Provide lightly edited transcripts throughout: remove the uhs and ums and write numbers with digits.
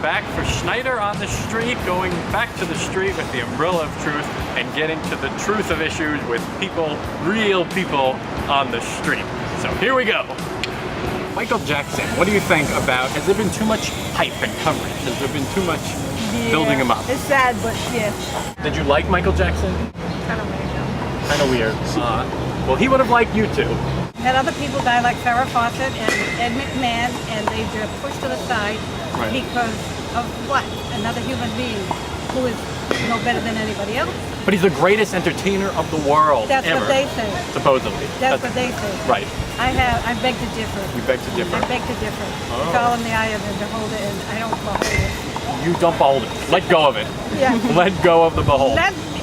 back for Schneider on the street, going back to the street with the umbrella of truth and getting to the truth of issues with people, real people on the street. So here we go. Michael Jackson, what do you think about, has there been too much hype and coverage? Has there been too much building him up? It's sad, but yes. Did you like Michael Jackson? Kind of weird, though. Kind of weird. Well, he would have liked you too. Had other people die like Farrah Fawcett and Ed McMahon, and they were pushed to the side because of what? Another human being who is no better than anybody else. But he's the greatest entertainer of the world That's ever. what they say. Supposedly. That's what they say. Right. I beg to differ. You beg to differ. I beg to differ. Oh. It's all in the eye of the beholder, and I don't behold it. You don't behold it. Let go of it. Yeah. Let go of the behold.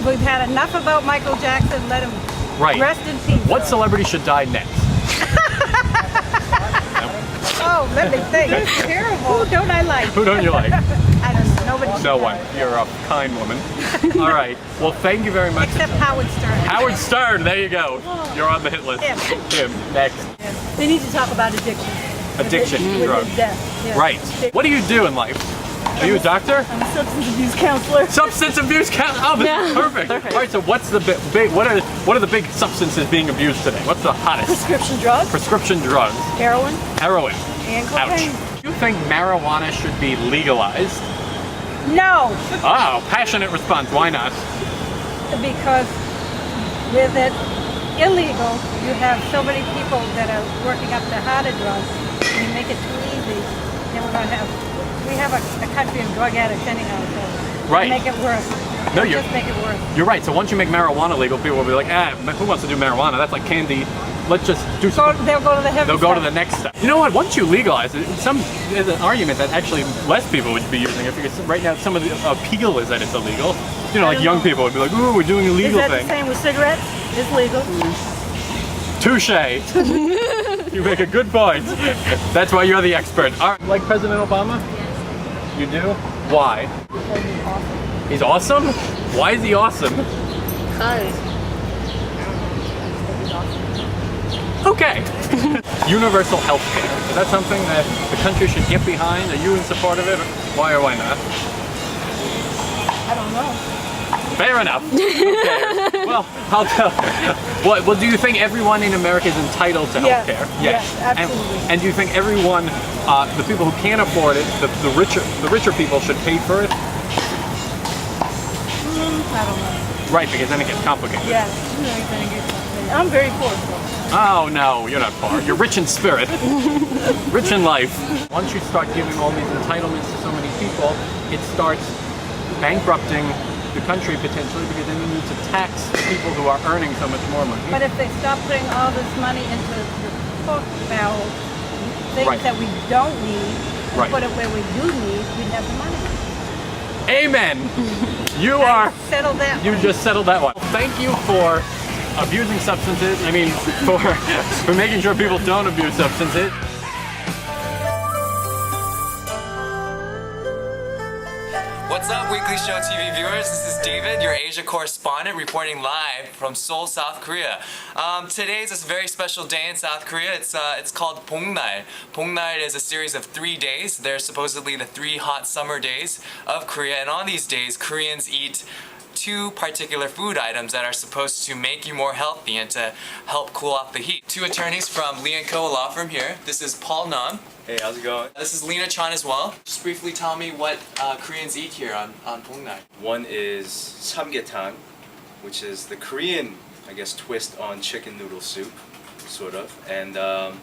We've had enough about Michael Jackson. Let him rest in peace. What celebrity should die next? Oh, let me think. That's terrible. Who don't I like? Who don't you like? I don't know. Nobody. No one. You're a kind woman. All right. Well, thank you very much. Except Howard Stern. Howard Stern. There you go. You're on the hit list. Him. Next. They need to talk about addiction. Addiction to drugs. Death. Right. What do you do in life? Are you a doctor? I'm a substance abuse counselor. Substance abuse counselor. Oh, that's perfect. All right. So, what's the big? What are the big substances being abused today? What's the hottest? Prescription drugs. Prescription drugs. Heroin. Heroin. And cocaine. Ouch. Do you think marijuana should be legalized? No. Oh, passionate response. Why not? Because with it illegal, you have so many people that are working up the harder drugs, and you make it too easy, then we have a country of drug addicts anyhow, so make it worse. No, just make it worse. You're right. So once you make marijuana legal, people will be like, who wants to do marijuana? That's like candy. Let's just do something. They'll go to the heavy They'll go to the next step. You know what? Once you legalize it, there's an argument that actually less people would be using it because right now some of the appeal is that it's illegal. You know, like young people would be like, ooh, we're doing a legal thing. Is that the same with cigarettes? It's legal. Touche. You make a good point. That's why you're the expert. All right. Like President Obama? Yes. You do? Why? Because he's awesome. He's awesome? Why is he awesome? Because okay. Universal health care. Is that something that the country should get behind? Are you in support of it? Why or why not? I don't know. Fair enough. Okay. Well, I'll tell you. Well, do you think everyone in America is entitled to health care? Yes, absolutely. And do you think everyone, the people who can't afford it, the richer people should pay for it? I don't know. Right, because then it gets complicated. Yeah, then it gets complicated. I'm very poor, so. Oh no, you're not poor. You're rich in spirit. Rich in life. Once you start giving all these entitlements to so many people, it starts bankrupting the country potentially because then you need to tax people who are earning so much more money. But if they stop putting all this money into the pork barrel, things that we don't need, and put it where we do need, we'd have the money. Amen. You just settled that one. Thank you for abusing substances. I mean, for making sure people don't abuse substances. What's up, Weekly Show TV viewers? This is David, your Asia correspondent, reporting live from Seoul, South Korea. Today's a very special day in South Korea. It's called Bongnal. Bongnal is a series of 3 days. They're supposedly the 3 hot summer days of Korea, and on these days, Koreans eat 2 particular food items that are supposed to make you more healthy and to help cool off the heat. 2 attorneys from Lee & Co. law firm here. This is Paul Nam. Hey, how's it going? This is Lena Chan as well. Just briefly tell me what Koreans eat here on Bongnal. One is samgyetang, which is the Korean, I guess, twist on chicken noodle soup, sort of. And the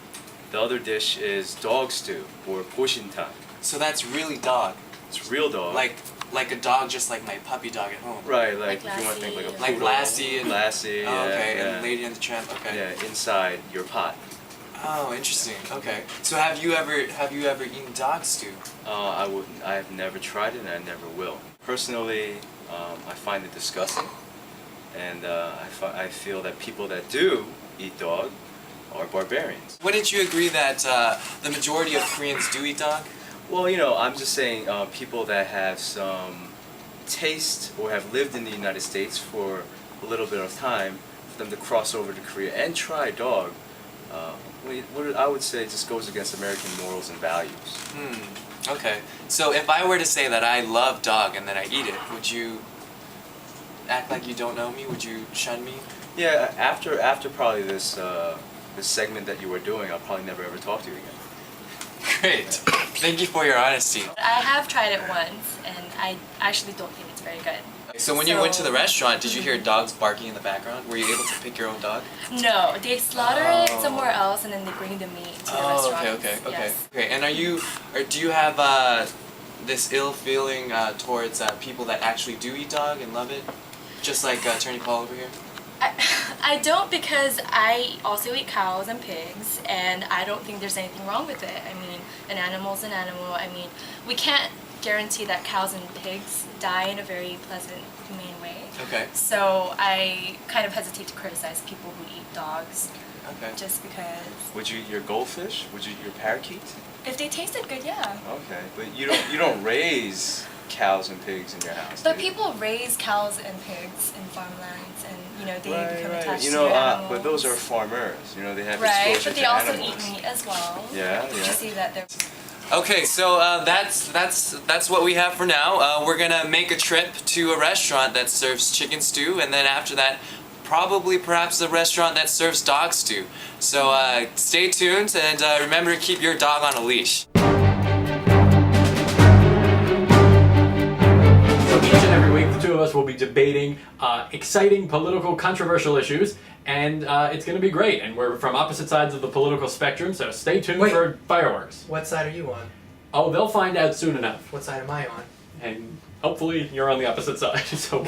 other dish is dog stew, or boshintang. So that's really dog. It's real dog. Like a dog, just like my puppy dog at home. Right, like if you want to think like a like poodle. Lassie and Lassie, oh, okay, yeah. and Lady and the Tramp. Okay. Yeah, inside your pot. Oh, interesting. Okay. So have you ever eaten dog stew? I wouldn't. I have never tried it, and I never will. Personally, I find it disgusting, and I feel that people that do eat dog are barbarians. Wouldn't you agree that the majority of Koreans do eat dog? Well, you know, I'm just saying people that have some taste or have lived in the United States for a little bit of time, for them to cross over to Korea and try dog, what I would say just goes against American morals and values. Okay. So if I were to say that I love dog and that I eat it, would you act like you don't know me? Would you shun me? Yeah, after probably this this segment that you were doing, I'll probably never ever talk to you again. Great. Thank you for your honesty. I have tried it once, and I actually don't think it's very good. So when you went to the restaurant, did you hear dogs barking in the background? Were you able to pick your own dog? No, they slaughter it somewhere else, and then they bring the meat to the restaurant. Okay. Yes. Okay. And do you have this ill feeling towards people that actually do eat dog and love it? Just like Attorney Paul over here? I don't, because I also eat cows and pigs, and I don't think there's anything wrong with it. I mean, an animal's an animal. I mean, we can't guarantee that cows and pigs die in a very pleasant, humane way. Okay. So I kind of hesitate to criticize people who eat dogs. Okay. Just because. Would you eat your goldfish? Would you eat your parakeet? If they tasted good, yeah. Okay, but you don't raise cows and pigs in your house. But do you? people raise cows and pigs in farmlands, and they become attached You to know, their animals. but those are farmers. You know, they have right, exposure but they to also animals. eat meat as well. Yeah. You see that they're. Okay, so that's what we have for now. We're gonna make a trip to a restaurant that serves chicken stew, and then after that, perhaps a restaurant that serves dog stew. So stay tuned, and remember to keep your dog on a leash. So each and every week, the two of us will be debating exciting political controversial issues, and it's going to be great. And we're from opposite sides of the political spectrum, so stay tuned for fireworks. What side are you on? Oh, they'll find out soon enough. What side am I on? And hopefully you're on the opposite side, so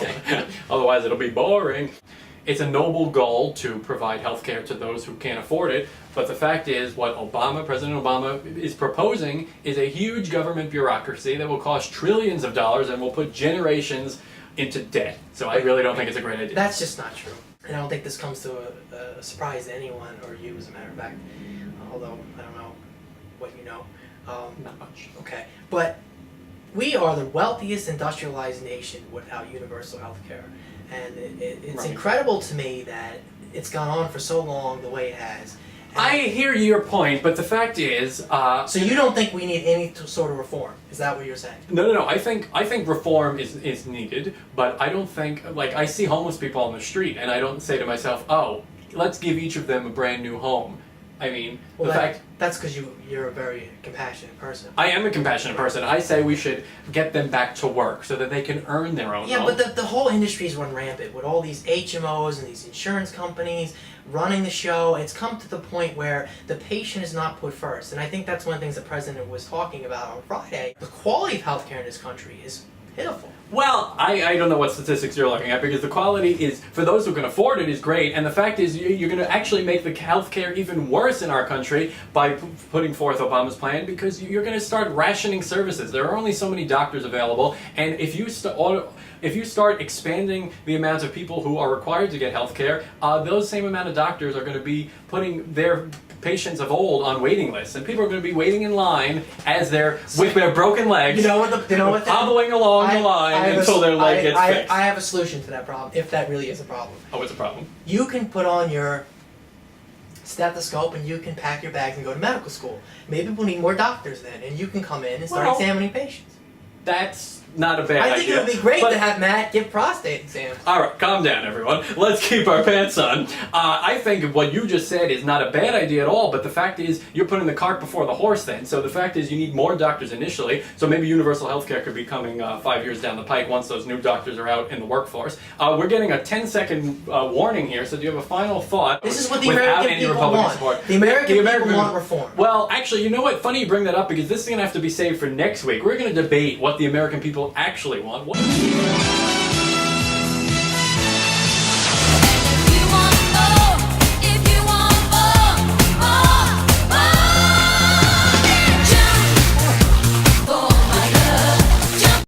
otherwise it'll be boring. It's a noble goal to provide health care to those who can't afford it, but the fact is what President Obama is proposing is a huge government bureaucracy that will cost trillions of dollars and will put generations into debt. So I really don't think it's a great idea. That's just not true. And I don't think this comes to a surprise to anyone, or you as a matter of fact, although I don't know what you know. Not much. Okay, but we are the wealthiest industrialized nation without universal health care. And it's Right. incredible to me that it's gone on for so long the way it has. And I hear your point, but the fact is... so you don't think we need any sort of reform? Is that what you're saying? No. I think reform is needed, but I don't think... Like, I see homeless people on the street, and I don't say to myself, oh, let's give each of them a brand new home. I mean, Well, the fact... that's because you're a very compassionate person. I am a compassionate person. I say we should get them back to work so that they can earn their own Yeah, home. but the whole industry's run rampant with all these HMOs and these insurance companies running the show. It's come to the point where the patient is not put first. And I think that's one of the things the president was talking about on Friday. The quality of healthcare in this country is pitiful. Well, I don't know what statistics you're looking at, because the quality is, for those who can afford it, is great, and the fact is you're going to actually make the healthcare even worse in our country by putting forth Obama's plan, because you're going to start rationing services. There are only so many doctors available, and if you start expanding the amount of people who are required to get healthcare, those same amount of doctors are going to be putting their patients of old on waiting lists, and people are going to be waiting in line as they're with their broken legs, hobbling along the line until their leg gets fixed. I have a solution to that problem, if that really is a problem. Oh, it's a problem. You can put on your stethoscope and you can pack your bags and go to medical school. Maybe we'll need more doctors then, and you can come in and start examining patients. That's not a bad idea. I think it would be great to have Matt give prostate exams. Alright, calm down everyone. Let's keep our pants on. I think what you just said is not a bad idea at all, but the fact is you're putting the cart before the horse then. So the fact is you need more doctors initially, so maybe universal healthcare could be coming 5 years down the pike once those new doctors are out in the workforce. We're getting a 10-second warning here, so do you have a final thought? This is what the without American any people Republican want. support? The American people want reform. Well, actually, you know what? Funny you bring that up, because this is going to have to be saved for next week. We're going to debate what the American people actually want.